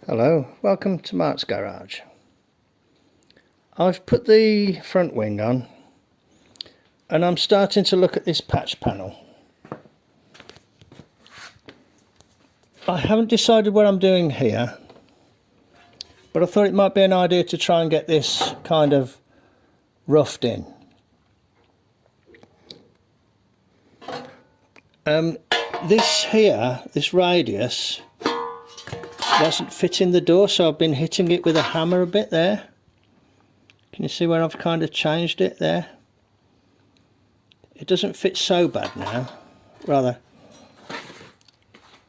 Hello, welcome to Mart's Garage. I've put the front wing on and I'm starting to look at this patch panel. I haven't decided what I'm doing here, but I thought it might be an idea to try and get this kind of roughed in. This radius wasn't fitting the door, so I've been hitting it with a hammer a bit there. Can you see where I've kind of changed it there? It doesn't fit so bad now. Rather,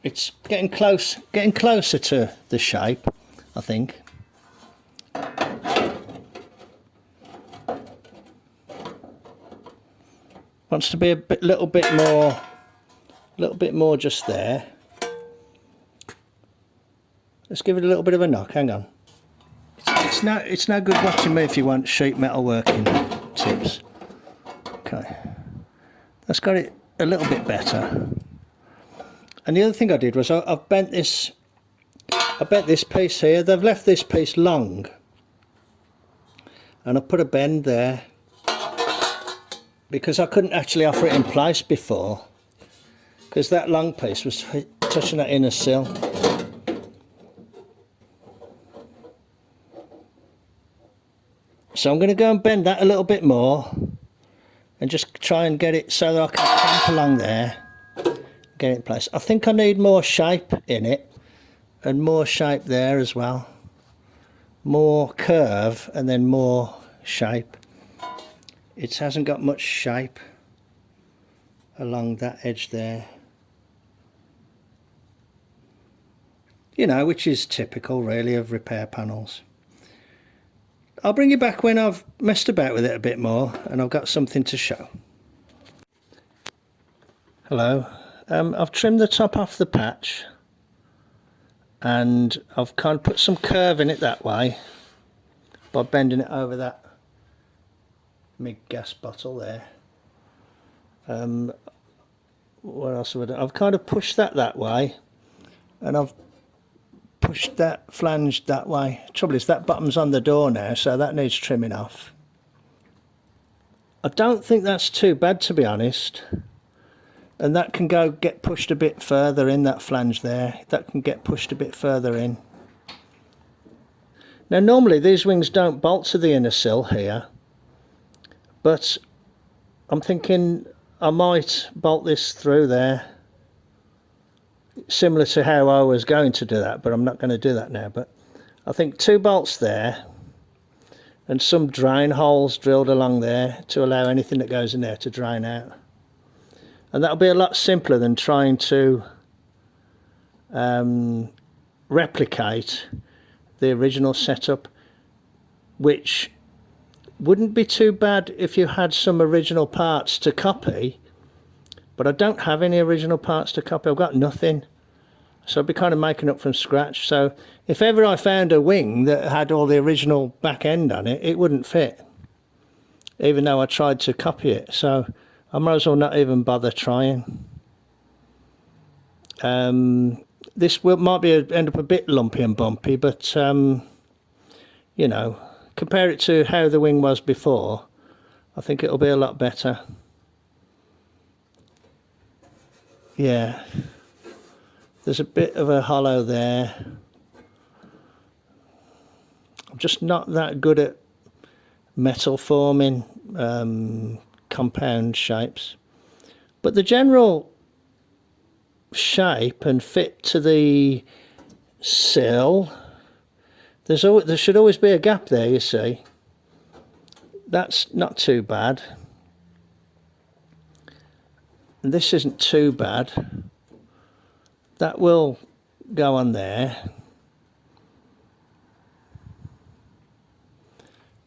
it's getting closer to the shape, I think. Wants to be a little bit more just there. Let's give it a little bit of a knock. Hang on. It's no good watching me if you want sheet metal working tips. Okay, that's got it a little bit better. And the other thing I did was I bent this piece here. They've left this piece long, and I put a bend there because I couldn't actually offer it in place before, because that long piece was touching that inner sill. So I'm going to go and bend that a little bit more and just try and get it so that I can clamp along there, get it in place. I think I need more shape in it and more shape there as well. More curve and then more shape. It hasn't got much shape along that edge there. You know, which is typical really of repair panels. I'll bring you back when I've messed about with it a bit more and I've got something to show. Hello, I've trimmed the top off the patch and I've kind of put some curve in it that way by bending it over that big gas bottle there. What else have I done? I've kind of pushed that way and I've pushed that flange that way. Trouble is that bottom's on the door now, so that needs trimming off. I don't think that's too bad, to be honest, and that can get pushed a bit further in, that flange there. That can get pushed a bit further in. Now normally these wings don't bolt to the inner sill here, but I'm thinking I might bolt this through there, similar to how I was going to do that, but I'm not going to do that now. But I think 2 bolts there and some drain holes drilled along there to allow anything that goes in there to drain out, and that'll be a lot simpler than trying to replicate the original setup, which wouldn't be too bad if you had some original parts to copy. But I don't have any original parts to copy. I've got nothing. So I'd be kind of making up from scratch. So if ever I found a wing that had all the original back end on it, it wouldn't fit, even though I tried to copy it. So I might as well not even bother trying. This might end up a bit lumpy and bumpy, but you know, compare it to how the wing was before, I think it'll be a lot better. Yeah, there's a bit of a hollow there. I'm just not that good at metal forming compound shapes, but the general shape and fit to the sill, there should always be a gap there, you see. That's not too bad. And this isn't too bad. That will go on there.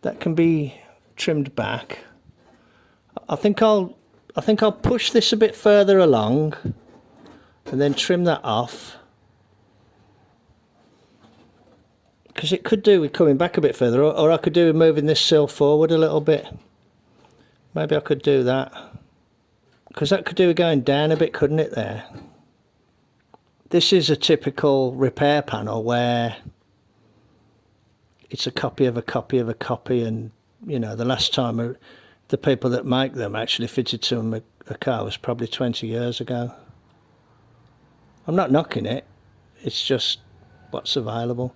That can be trimmed back. I think I'll push this a bit further along and then trim that off, because it could do with coming back a bit further, or I could do with moving this sill forward a little bit. Maybe I could do that, because that could do with going down a bit, couldn't it, there? This is a typical repair panel where it's a copy of a copy of a copy, and you know, the last time the people that make them actually fitted to them a car was probably 20 years ago. I'm not knocking it, it's just what's available.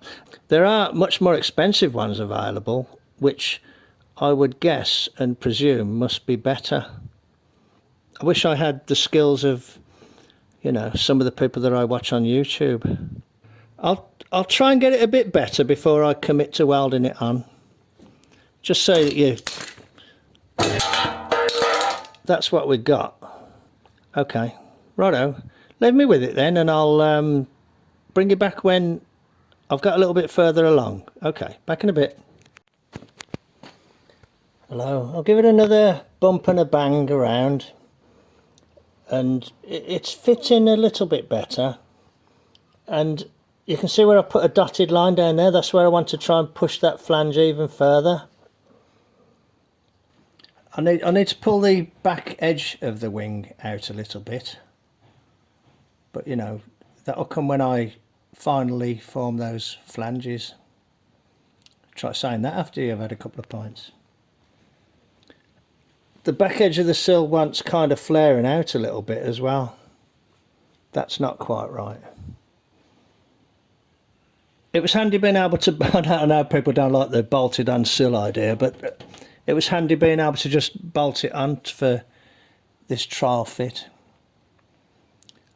There are much more expensive ones available, which I would guess and presume must be better. I wish I had the skills of, you know, some of the people that I watch on YouTube. I'll try and get it a bit better before I commit to welding it on. Just so that you... That's what we got. Okay, righto. Leave me with it then, and I'll bring you back when I've got a little bit further along. Okay, back in a bit. Hello. I'll give it another bump and a bang around, and it's fitting a little bit better. And you can see where I put a dotted line down there. That's where I want to try and push that flange even further. I need to pull the back edge of the wing out a little bit, but you know, that'll come when I finally form those flanges. Try saying that after you've had a couple of pints. The back edge of the sill wants kind of flaring out a little bit as well. That's not quite right. It was handy being able to, I know people don't like the bolted on sill idea, but it was handy being able to just bolt it on for this trial fit.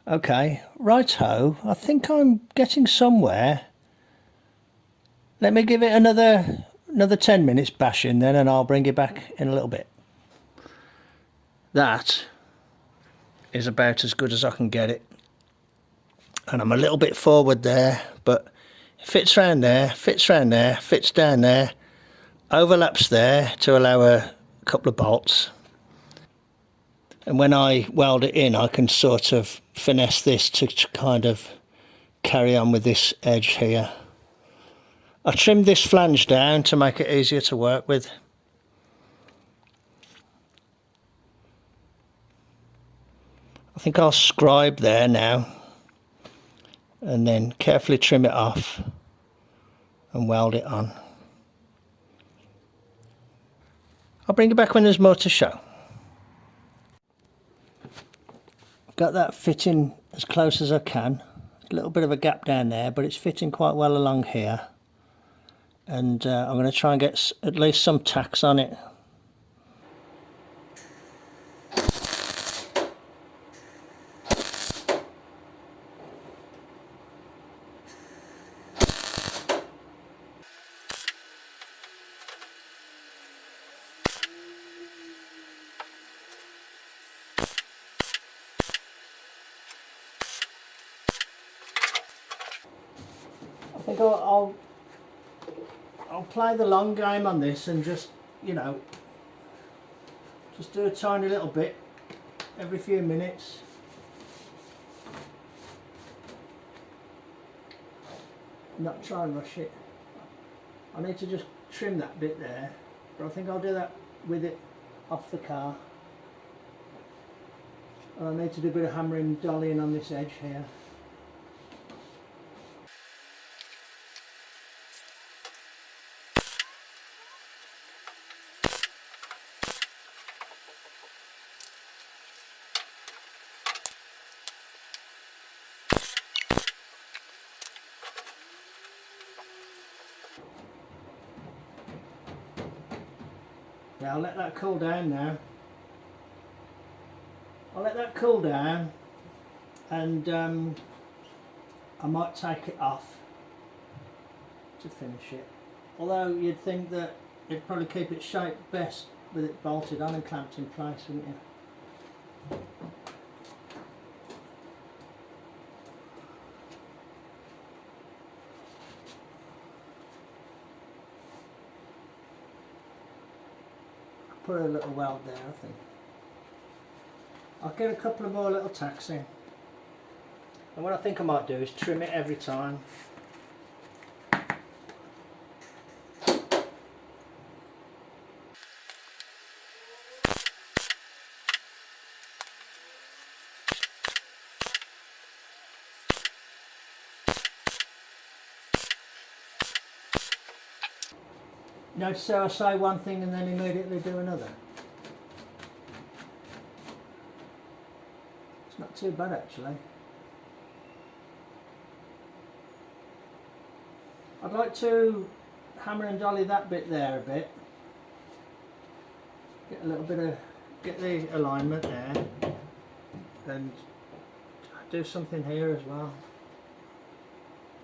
Okay, right-ho, I think I'm getting somewhere. Let me give it another 10 minutes bashing then, and I'll bring you back in a little bit. That is about as good as I can get it. And I'm a little bit forward there, but it fits round there, fits round there, fits down there, overlaps there to allow a couple of bolts. And when I weld it in, I can sort of finesse this to kind of carry on with this edge here. I trimmed this flange down to make it easier to work with. I think I'll scribe there now, and then carefully trim it off and weld it on. I'll bring you back when there's more to show. I've got that fitting as close as I can. A little bit of a gap down there, but it's fitting quite well along here. And I'm going to try and get at least some tacks on it. I think I'll play the long game on this and just, you know, just do a tiny little bit every few minutes. Not try and rush it. I need to just trim that bit there, but I think I'll do that with it off the car. And I need to do a bit of hammering and dollying on this edge here. Yeah, I'll let that cool down now. I'll let that cool down, and I might take it off to finish it. Although you'd think that it'd probably keep its shape best with it bolted on and clamped in place, wouldn't you? Put a little weld there, I think. I'll get a couple of more little tacks in. And what I think I might do is trim it every time. Notice how I say one thing and then immediately do another? It's not too bad actually. I'd like to hammer and dolly that bit there a bit. Get a little bit of, get the alignment there, and do something here as well.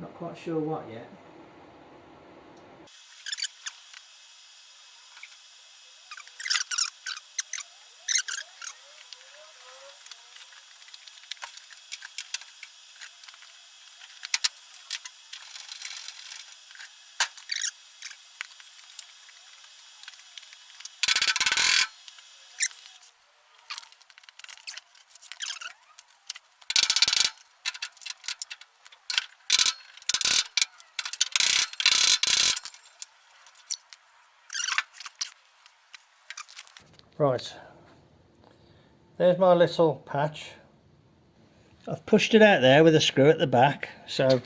Not quite sure what yet. Right, there's my little patch. I've pushed it out there with a screw at the back, so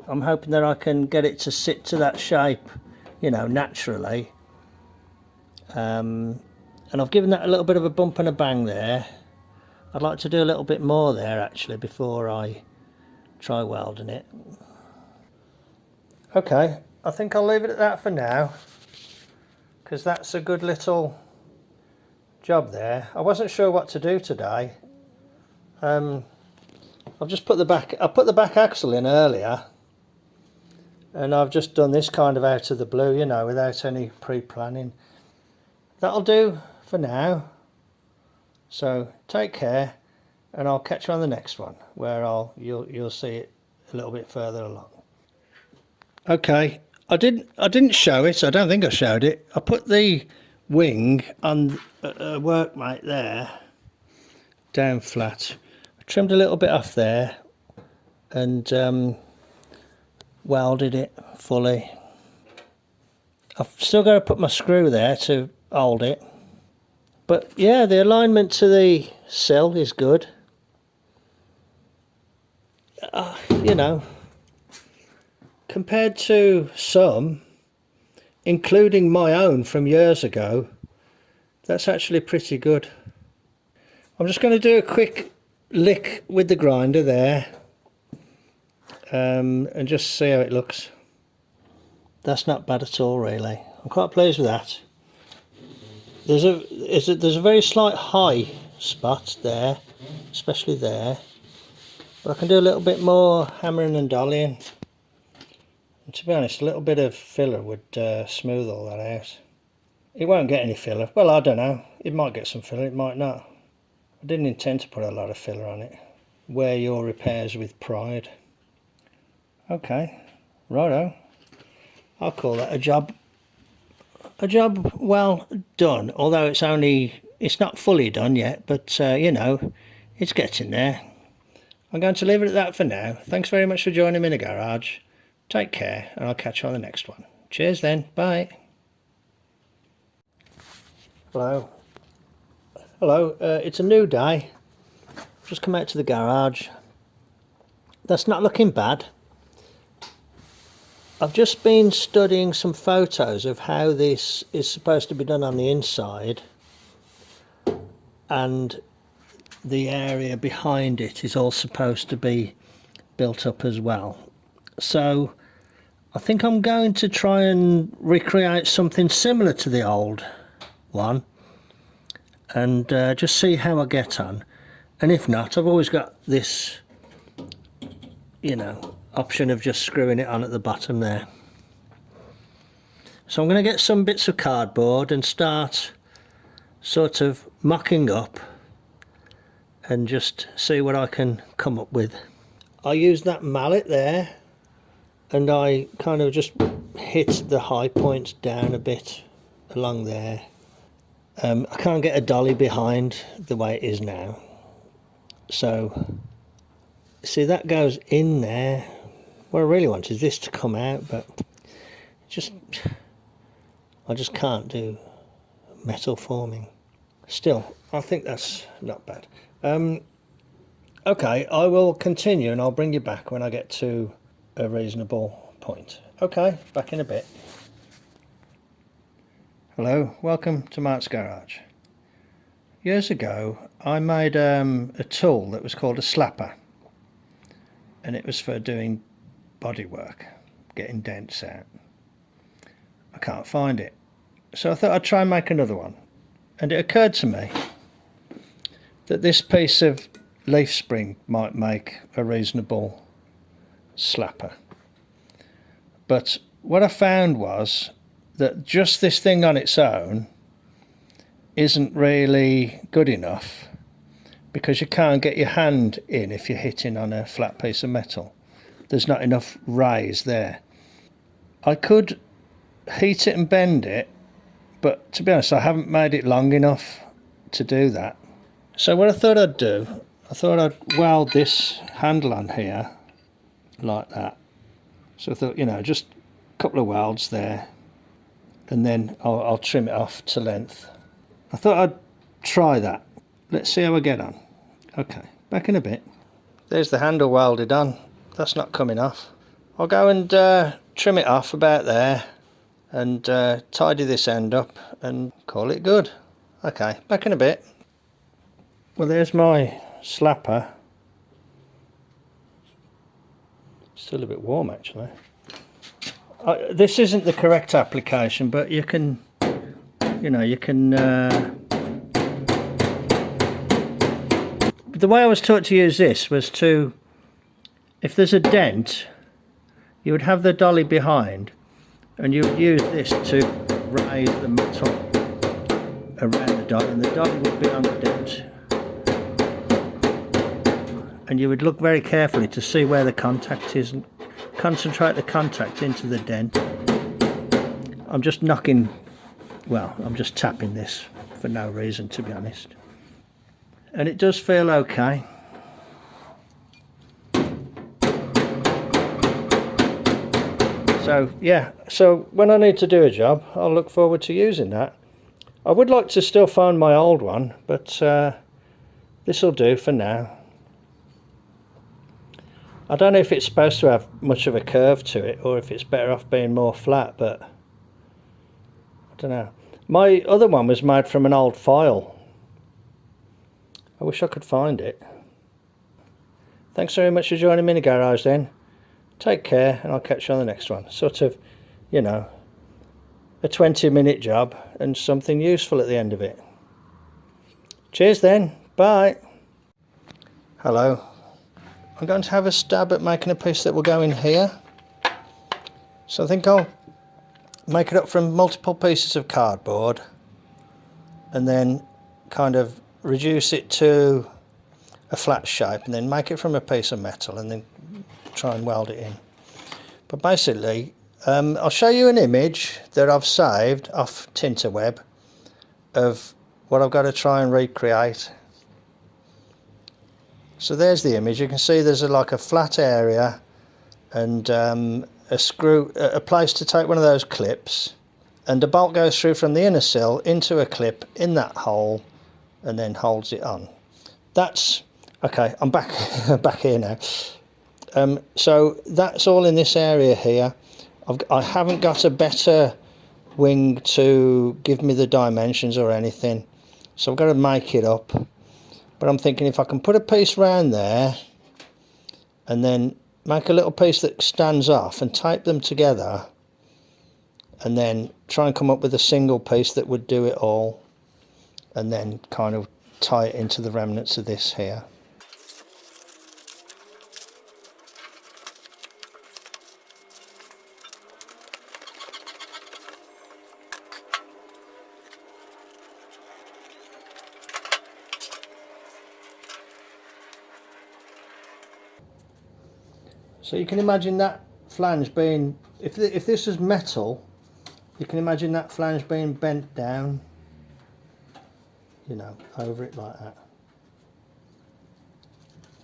I'm hoping that I can get it to sit to that shape, you know, naturally. And I've given that a little bit of a bump and a bang there. I'd like to do a little bit more there actually before I try welding it. Okay, I think I'll leave it at that for now, because that's a good little job there. I wasn't sure what to do today. I've just put the back axle in earlier, and I've just done this kind of out of the blue, you know, without any pre-planning. That'll do for now. So take care, and I'll catch you on the next one, where you'll see it a little bit further along. Okay, I didn't show it. I don't think I showed it. I put the wing on a workmate there, down flat. I trimmed a little bit off there and welded it fully. I've still got to put my screw there to hold it. But yeah, the alignment to the sill is good. You know, compared to some, including my own from years ago, that's actually pretty good. I'm just going to do a quick lick with the grinder there, and just see how it looks. That's not bad at all, really. I'm quite pleased with that. There's a very slight high spot there, especially there, but I can do a little bit more hammering and dollying. And to be honest, a little bit of filler would smooth all that out. It won't get any filler. Well, I don't know. It might get some filler, it might not. I didn't intend to put a lot of filler on it. Wear your repairs with pride. Okay, righto. I'll call that a job well done, although it's not fully done yet, but you know, it's getting there. I'm going to leave it at that for now. Thanks very much for joining me in the garage. Take care, and I'll catch you on the next one. Cheers then, bye. Hello, it's a new day. Just come out to the garage. That's not looking bad. I've just been studying some photos of how this is supposed to be done on the inside, and the area behind it is all supposed to be built up as well. So I think I'm going to try and recreate something similar to the old one, and just see how I get on. And if not, I've always got this, you know, option of just screwing it on at the bottom there. So I'm going to get some bits of cardboard and start sort of mocking up and just see what I can come up with. I used that mallet there, and I kind of just hit the high points down a bit along there. I can't get a dolly behind the way it is now, so see, that goes in there. What I really want is this to come out, but I just can't do metal forming. Still, I think that's not bad. Okay, I will continue, and I'll bring you back when I get to a reasonable point. Okay, back in a bit. Hello, welcome to Mart's Garage. Years ago I made a tool that was called a slapper, and it was for doing bodywork, getting dents out. I can't find it, so I thought I'd try and make another one, and it occurred to me that this piece of leaf spring might make a reasonable slapper. But what I found was that just this thing on its own isn't really good enough, because you can't get your hand in if you're hitting on a flat piece of metal. There's not enough raise there. I could heat it and bend it, but to be honest, I haven't made it long enough to do that. So what I thought I'd do, I thought I'd weld this handle on here like that. So I thought, you know, just a couple of welds there, and then I'll trim it off to length. I thought I'd try that. Let's see how I get on. Okay, back in a bit. There's the handle welded on. That's not coming off. I'll go and trim it off about there, and tidy this end up and call it good. Okay, back in a bit. Well, there's my slapper. Still a bit warm actually. This isn't the correct application, but you can, you know, you can the way I was taught to use this was to, if there's a dent, you would have the dolly behind and you would use this to raise the metal around the dolly, and the dolly would be on the dent, and you would look very carefully to see where the contact is and concentrate the contact into the dent. I'm just knocking, well, I'm just tapping this for no reason, to be honest, and it does feel okay. So yeah, so when I need to do a job, I'll look forward to using that. I would like to still find my old one, but this will do for now. I don't know if it's supposed to have much of a curve to it, or if it's better off being more flat, but I don't know. My other one was made from an old file. I wish I could find it. Thanks very much for joining me in the garage then. Take care, and I'll catch you on the next one. Sort of, you know, a 20-minute job and something useful at the end of it. Cheers then. Bye. Hello. I'm going to have a stab at making a piece that will go in here. So I think I'll make it up from multiple pieces of cardboard and then kind of reduce it to a flat shape, and then make it from a piece of metal and then try and weld it in. But basically, I'll show you an image that I've saved off Tinterweb of what I've got to try and recreate. So there's the image. You can see there's like a flat area and a place to take one of those clips, and a bolt goes through from the inner sill into a clip in that hole and then holds it on. That's okay. I'm back back here now. So that's all in this area here. I haven't got a better wing to give me the dimensions or anything, so I've got to make it up. But I'm thinking if I can put a piece round there and then make a little piece that stands off and tape them together, and then try and come up with a single piece that would do it all, and then kind of tie it into the remnants of this here. So you can imagine that flange being, if this is metal, you can imagine that flange being bent down, you know, over it like that,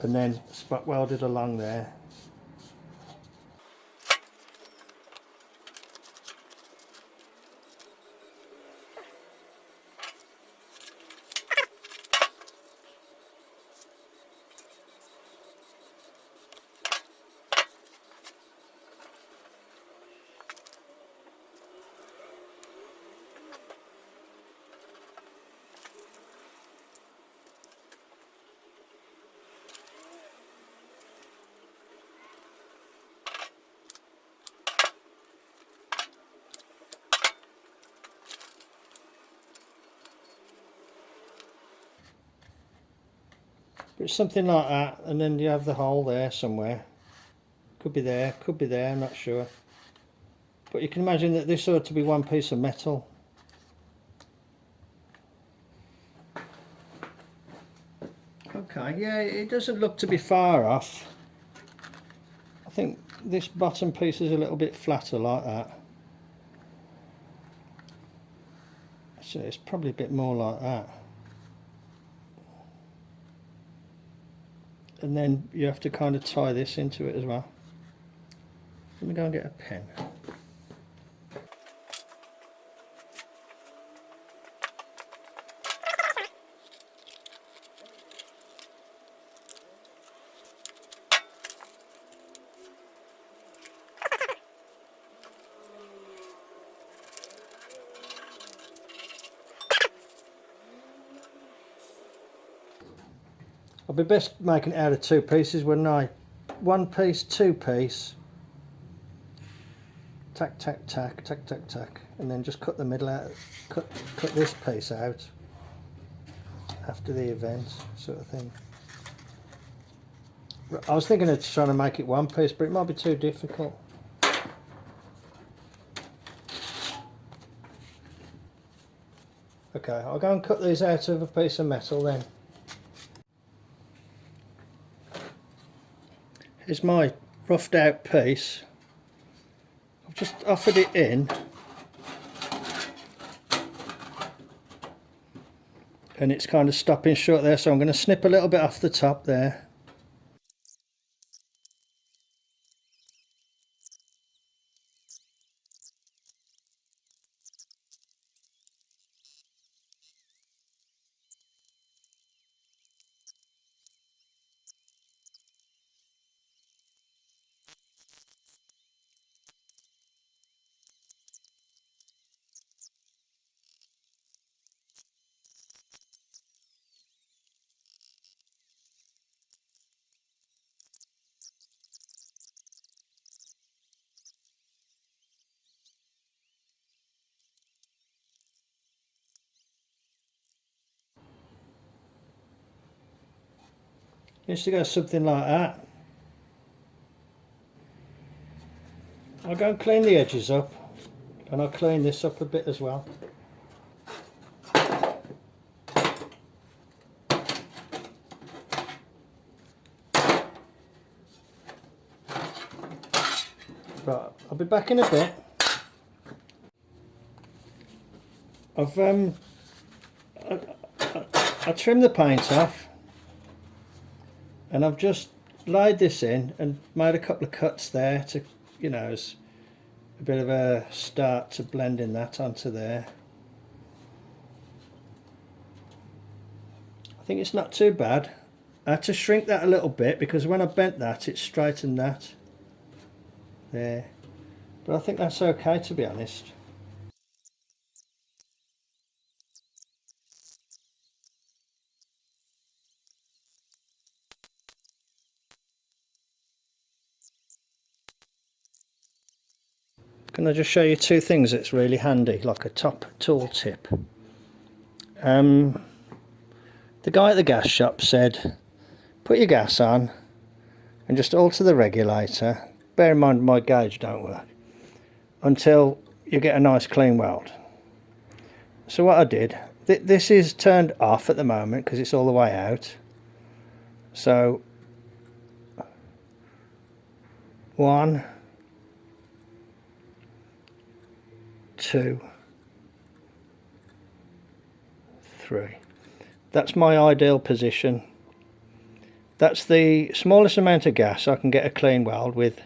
and then spot welded along there. But it's something like that, and then you have the hole there somewhere. Could be there, I'm not sure. But you can imagine that this ought to be one piece of metal. Okay, yeah, it doesn't look to be far off. I think this bottom piece is a little bit flatter like that. So it's probably a bit more like that. And then you have to kind of tie this into it as well. Let me go and get a pen. I'll be best making it out of two pieces, wouldn't I? One piece, two piece. Tack, tack, tack, tack, tack, tack. And then just cut the middle out, cut this piece out after the event, sort of thing. I was thinking of trying to make it one piece, but it might be too difficult. Okay, I'll go and cut these out of a piece of metal then. Here's my roughed out piece. I've just offered it in, and it's kind of stopping short there, so I'm going to snip a little bit off the top there. Used to go something like that. I'll go and clean the edges up, and I'll clean this up a bit as well. Right, I'll be back in a bit. I trimmed the paint off, and I've just laid this in and made a couple of cuts there to, you know, as a bit of a start to blending that onto there. I think it's not too bad. I had to shrink that a little bit because when I bent that, it straightened that there, but I think that's okay, to be honest. Can I just show you two things that's really handy, like a top tool tip? The guy at the gas shop said, put your gas on and just alter the regulator. Bear in mind my gauge don't work, until you get a nice clean weld. So what I did, this is turned off at the moment because it's all the way out. So 1, 2, 3. That's my ideal position. That's the smallest amount of gas I can get a clean weld with.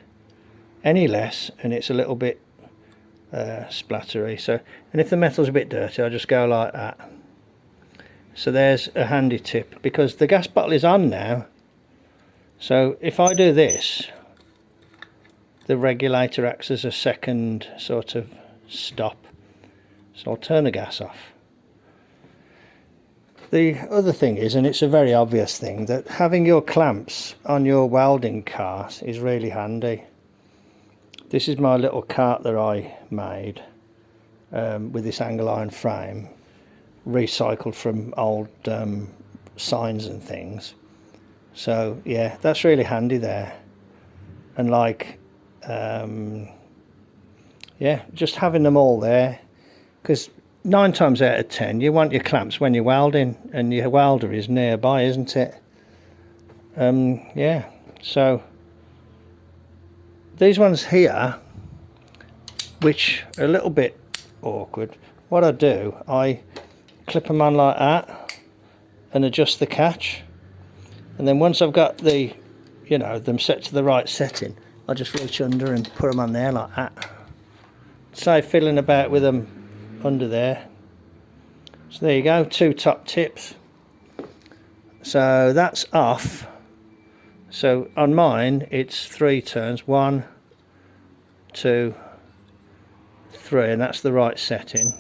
Any less and it's a little bit splattery. So, and if the metal's a bit dirty, I'll just go like that. So there's a handy tip, because the gas bottle is on now. So if I do this, the regulator acts as a second sort of stop. So I'll turn the gas off. The other thing is, and it's a very obvious thing, that having your clamps on your welding cart is really handy. This is my little cart that I made with this angle iron frame, recycled from old signs and things. So yeah, that's really handy there. And like yeah, just having them all there, because 9 times out of 10 you want your clamps when you're welding, and your welder is nearby, isn't it? Yeah, so these ones here, which are a little bit awkward, what I do, I clip them on like that and adjust the catch, and then once I've got the, you know, them set to the right setting, I just reach under and put them on there like that. Save fiddling about with them under there. So there you go, 2 top tips. So that's off. So on mine it's 3 turns, 1, 2, 3, and that's the right setting.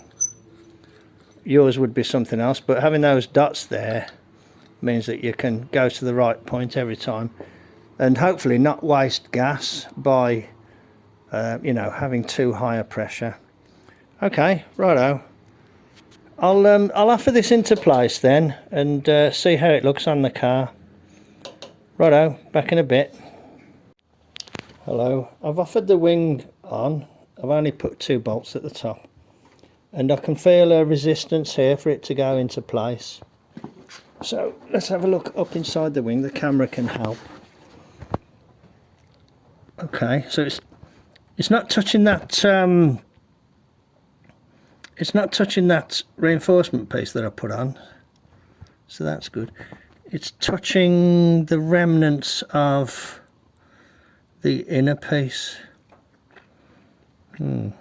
Yours would be something else, but having those dots there means that you can go to the right point every time, and hopefully not waste gas by you know, having too high a pressure. Okay, righto. I'll offer this into place then and see how it looks on the car. Righto, back in a bit. Hello, I've offered the wing on. I've only put 2 bolts at the top, and I can feel a resistance here for it to go into place. So let's have a look up inside the wing. The camera can help. Okay, so it's not touching that it's not touching that reinforcement piece that I put on, so that's good. It's touching the remnants of the inner piece. Okay.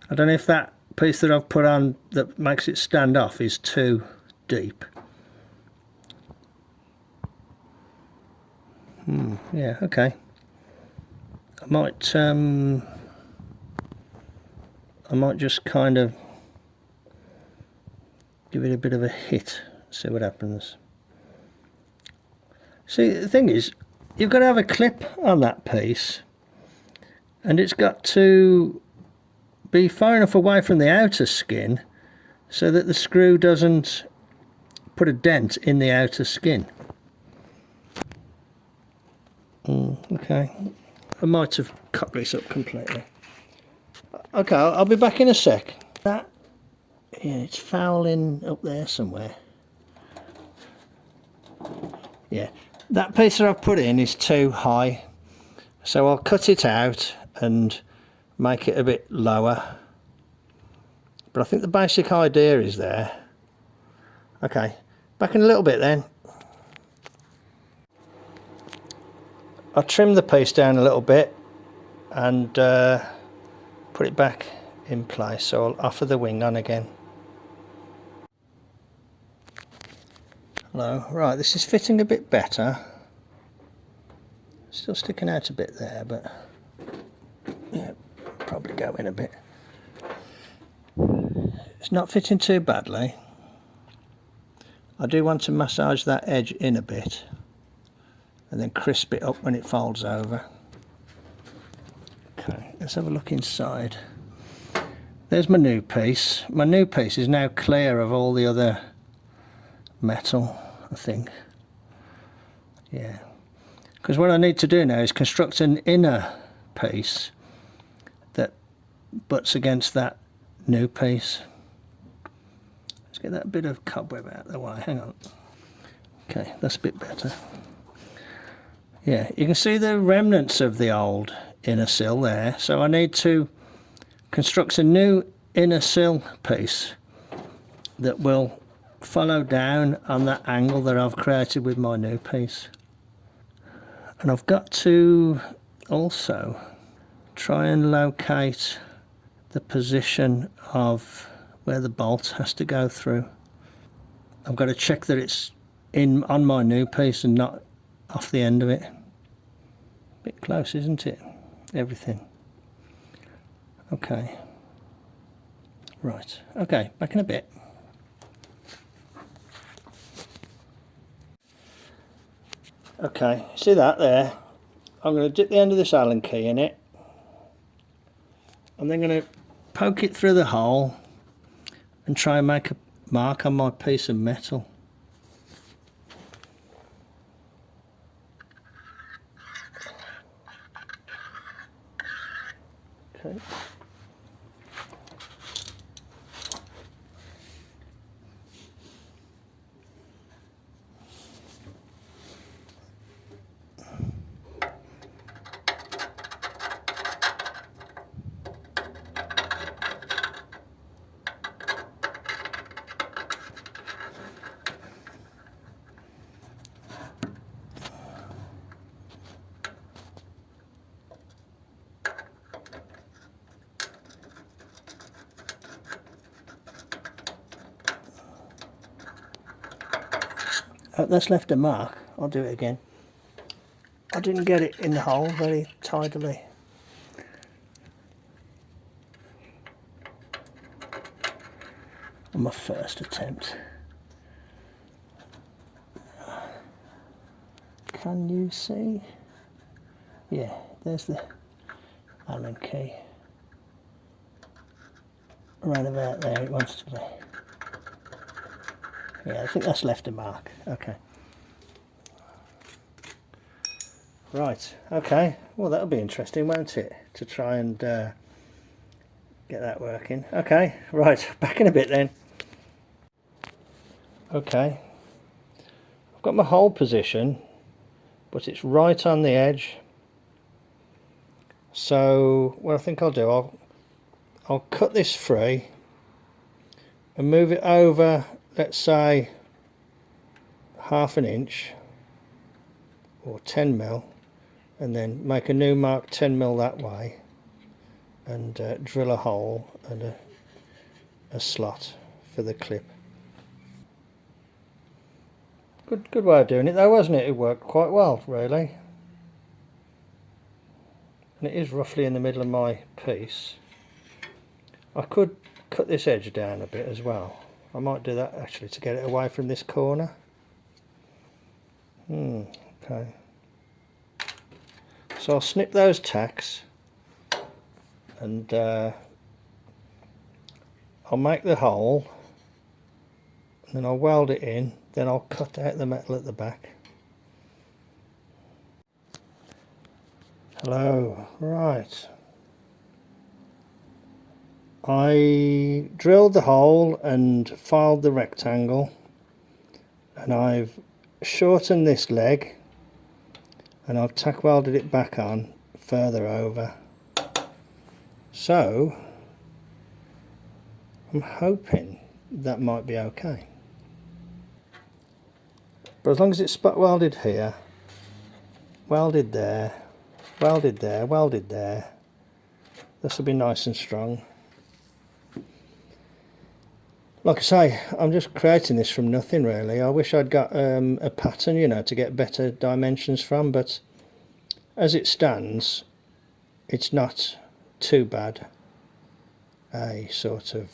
I don't know if that piece that I've put on that makes it stand off is too deep. Yeah, okay. I might just kind of give it a bit of a hit, see what happens. See, the thing is, you've got to have a clip on that piece, and it's got to be far enough away from the outer skin so that the screw doesn't put a dent in the outer skin. Okay, I might have cut this up completely. Okay, I'll be back in a sec. That, yeah, it's fouling up there somewhere. Yeah, that piece that I've put in is too high, so I'll cut it out and make it a bit lower. But I think the basic idea is there. Okay, back in a little bit then. I'll trim the piece down a little bit and put it back in place, so I'll offer the wing on again. Hello, right, this is fitting a bit better. Still sticking out a bit there, but yeah, probably go in a bit. It's not fitting too badly. I do want to massage that edge in a bit and then crisp it up when it folds over. Okay, let's have a look inside. There's my new piece. My new piece is now clear of all the other metal, I think. Yeah, because what I need to do now is construct an inner piece that butts against that new piece. Let's get that bit of cobweb out of the way. Hang on. Okay, that's a bit better. Yeah, you can see the remnants of the old inner sill there, so I need to construct a new inner sill piece that will follow down on that angle that I've created with my new piece. And I've got to also try and locate the position of where the bolt has to go through. I've got to check that it's in on my new piece and not off the end of it. Bit close, isn't it? Everything. Okay. Right. Okay, back in a bit. Okay, see that there? I'm going to dip the end of this Allen key in it. I'm then going to poke it through the hole and try and make a mark on my piece of metal. Okay. Oh, that's left a mark. I'll do it again. I didn't get it in the hole very tidily. On my first attempt. Can you see? Yeah, there's the Allen key. Right about there it wants to be. Yeah, I think that's left a mark. Okay. Right, okay. Well, that'll be interesting, won't it? To try and get that working. Okay, right, back in a bit then. Okay. I've got my hole position, but it's right on the edge. So what I think I'll do, I'll cut this free and move it over, let's say, 1/2 inch or 10mm, and then make a new mark 10mm that way, and drill a hole and a slot for the clip. Good way of doing it though, wasn't it? It worked quite well, really. And it is roughly in the middle of my piece. I could cut this edge down a bit as well. I might do that actually to get it away from this corner. Okay. So I'll snip those tacks and I'll make the hole and then I'll weld it in, then I'll cut out the metal at the back. Hello, right. I drilled the hole and filed the rectangle, and I've shortened this leg and I've tack welded it back on further over. So I'm hoping that might be okay. But as long as it's spot welded here, welded there, welded there, welded there, this will be nice and strong. Like I say, I'm just creating this from nothing really. I wish I'd got a pattern, you know, to get better dimensions from, but as it stands, it's not too bad. A sort of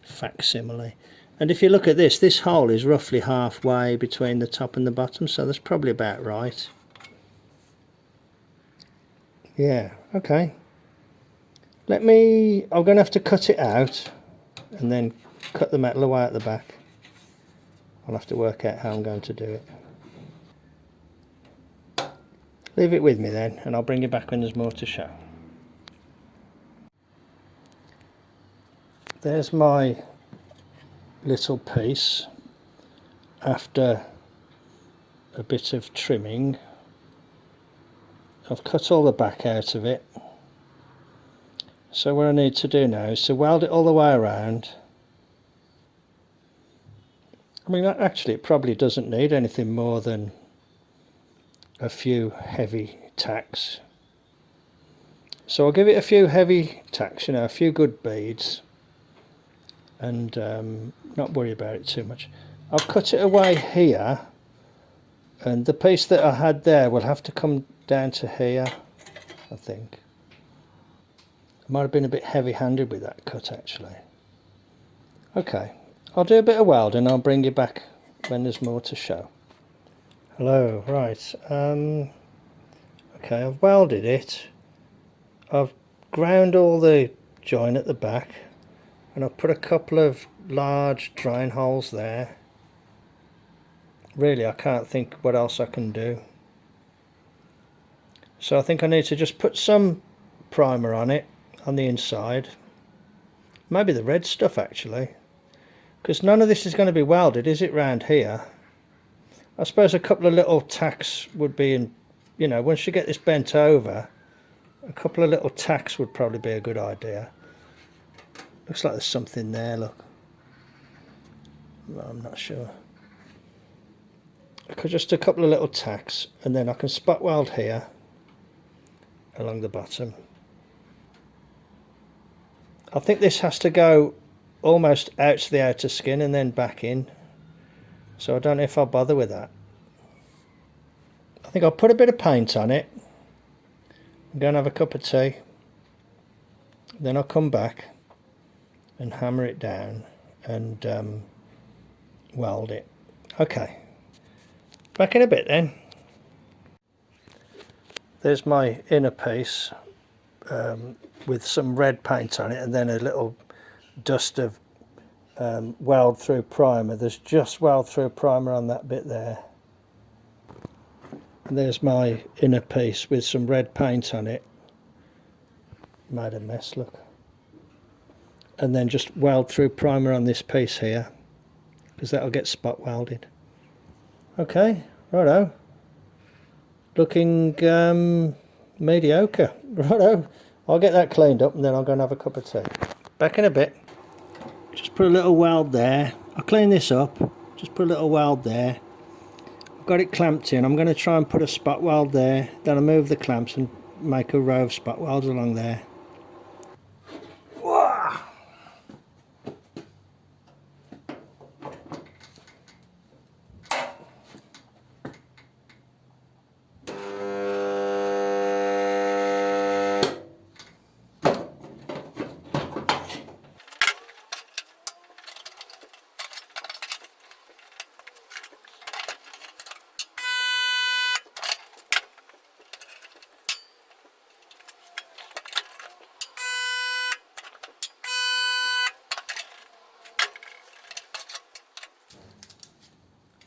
facsimile. And if you look at this hole is roughly halfway between the top and the bottom, so that's probably about right. Yeah, okay. I'm going to have to cut it out and then cut the metal away at the back. I'll have to work out how I'm going to do it. Leave it with me then, and I'll bring you back when there's more to show. There's my little piece after a bit of trimming. I've cut all the back out of it. So what I need to do now is to weld it all the way around. I mean, actually it probably doesn't need anything more than a few heavy tacks. So I'll give it a few heavy tacks, you know, a few good beads, and not worry about it too much. I'll cut it away here, and the piece that I had there will have to come down to here, I think. I might have been a bit heavy-handed with that cut actually. Okay, I'll do a bit of welding, I'll bring you back when there's more to show. Hello, right, okay, I've welded it. I've ground all the join at the back. and I've put a couple of large drain holes there. Really, I can't think what else I can do. So I think I need to just put some primer on it, on the inside. Maybe the red stuff actually, because none of this is going to be welded, is it, round here? I suppose a couple of little tacks would be in, you know, once you get this bent over, a couple of little tacks would probably be a good idea. Looks like there's something there, look. No, I'm not sure. Just a couple of little tacks, and then I can spot weld here along the bottom. I think this has to go almost out to the outer skin and then back in, so I don't know if I'll bother with that. I think I'll put a bit of paint on it and go and have a cup of tea, then I'll come back and hammer it down and weld it. Okay, back in a bit then. There's my inner piece with some red paint on it, and then a little dust of weld through primer. There's just weld through primer on that bit there. And there's my inner piece with some red paint on it. Made a mess, look. And then just weld through primer on this piece here, because that'll get spot welded. Okay, righto. Looking mediocre. Righto, I'll get that cleaned up and then I'll go and have a cup of tea. Back in a bit. Just put a little weld there. I'll clean this up. Just put a little weld there. I've got it clamped in. I'm going to try and put a spot weld there. Then I'll move the clamps and make a row of spot welds along there. Whoa.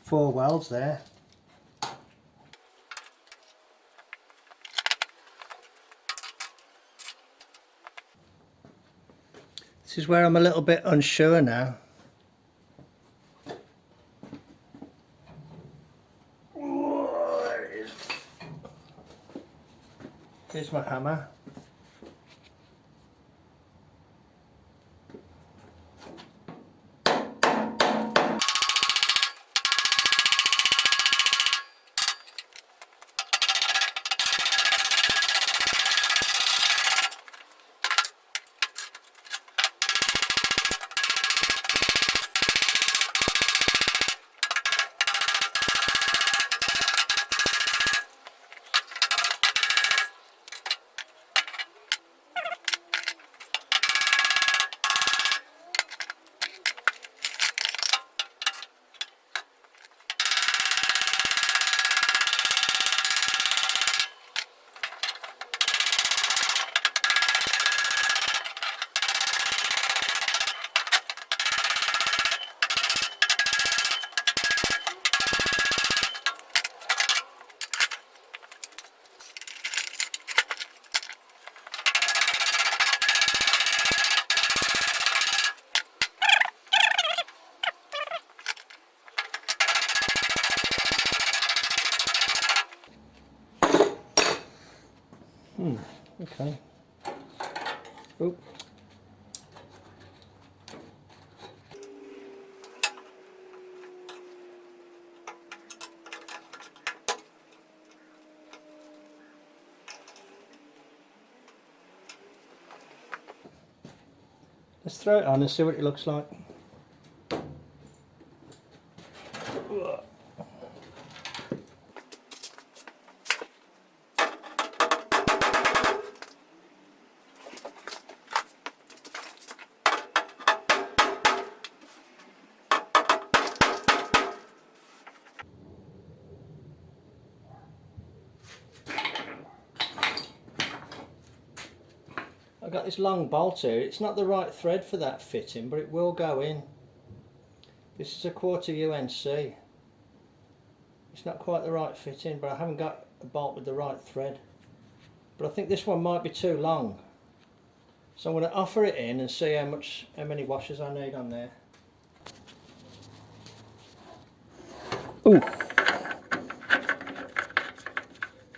Four welds there. This is where I'm a little bit unsure now. Whoa, there it is. Here's my hammer. Okay. Oh. Let's throw it on and see what it looks like. I've got this long bolt here. It's not the right thread for that fitting, but it will go in. This is a 1/4 UNC. It's not quite the right fitting, but I haven't got a bolt with the right thread. But I think this one might be too long. So I'm going to offer it in and see how many washers I need on there. Ooh.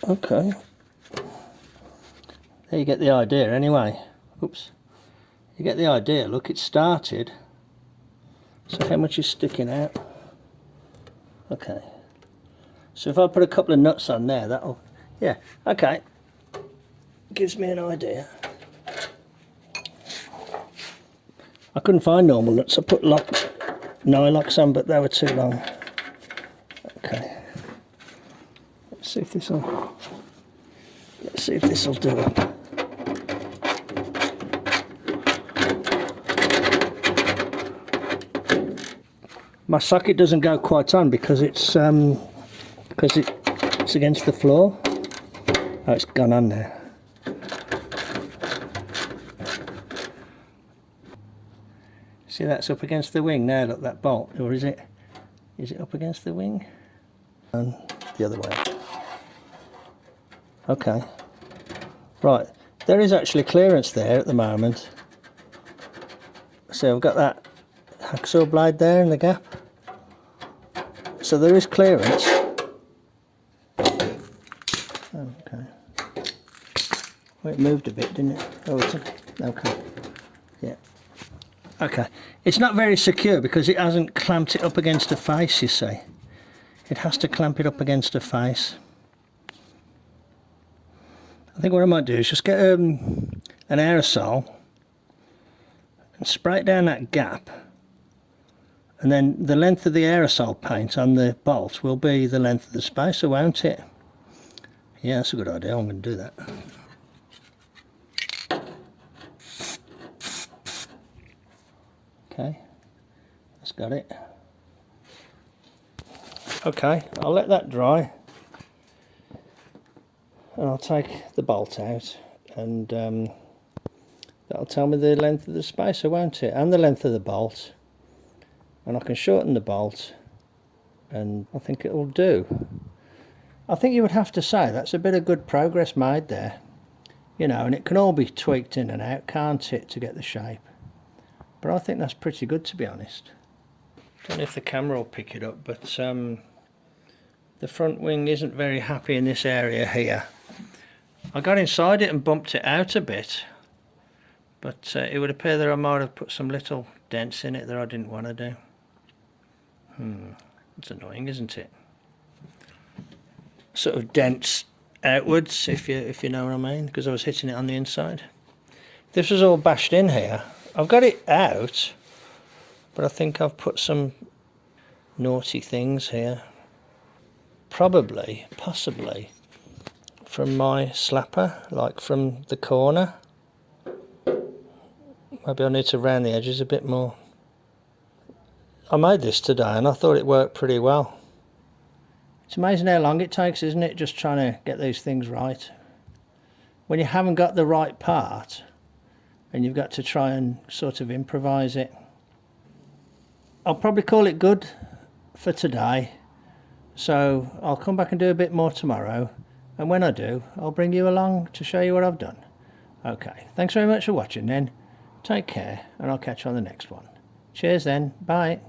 Okay. There you get the idea anyway. Oops. You get the idea. Look, it started. So how much is sticking out? Okay. So if I put a couple of nuts on there, that'll... Yeah, okay. Gives me an idea. I couldn't find normal nuts. I put nylocks on, but they were too long. Okay. Let's see if this'll do it. My socket doesn't go quite on because it's against the floor. Oh, it's gone on there. See, that's up against the wing now. Look, that bolt, or is it up against the wing? And the other way. Okay. Right. There is actually clearance there at the moment. So I've got that hacksaw blade there in the gap. So there is clearance. Oh, okay. Well, it moved a bit, didn't it? Oh, it's okay. Yeah. Okay. It's not very secure because it hasn't clamped it up against a face, you see. It has to clamp it up against a face. I think what I might do is just get an aerosol and spray it down that gap, and then the length of the aerosol paint on the bolt will be the length of the spacer, won't it? Yeah, that's a good idea. I'm going to do that. Okay, that's got it. Okay, I'll let that dry. And I'll take the bolt out, and that'll tell me the length of the spacer, won't it? And the length of the bolt. And I can shorten the bolt, and I think it'll do. I think you would have to say that's a bit of good progress made there. You know, and it can all be tweaked in and out, can't it, to get the shape. But I think that's pretty good, to be honest. Don't know if the camera will pick it up, but the front wing isn't very happy in this area here. I got inside it and bumped it out a bit, but it would appear that I might have put some little dents in it that I didn't want to do. It's annoying, isn't it? Sort of dents outwards, if you know what I mean, because I was hitting it on the inside. This was all bashed in here. I've got it out, but I think I've put some naughty things here. Probably, possibly, from my slapper, like from the corner. Maybe I need to round the edges a bit more. I made this today and I thought it worked pretty well. It's amazing how long it takes, isn't it, just trying to get these things right. When you haven't got the right part and you've got to try and sort of improvise it. I'll probably call it good for today. So I'll come back and do a bit more tomorrow, and when I do, I'll bring you along to show you what I've done. Okay, thanks very much for watching then. Take care, and I'll catch you on the next one. Cheers then, bye.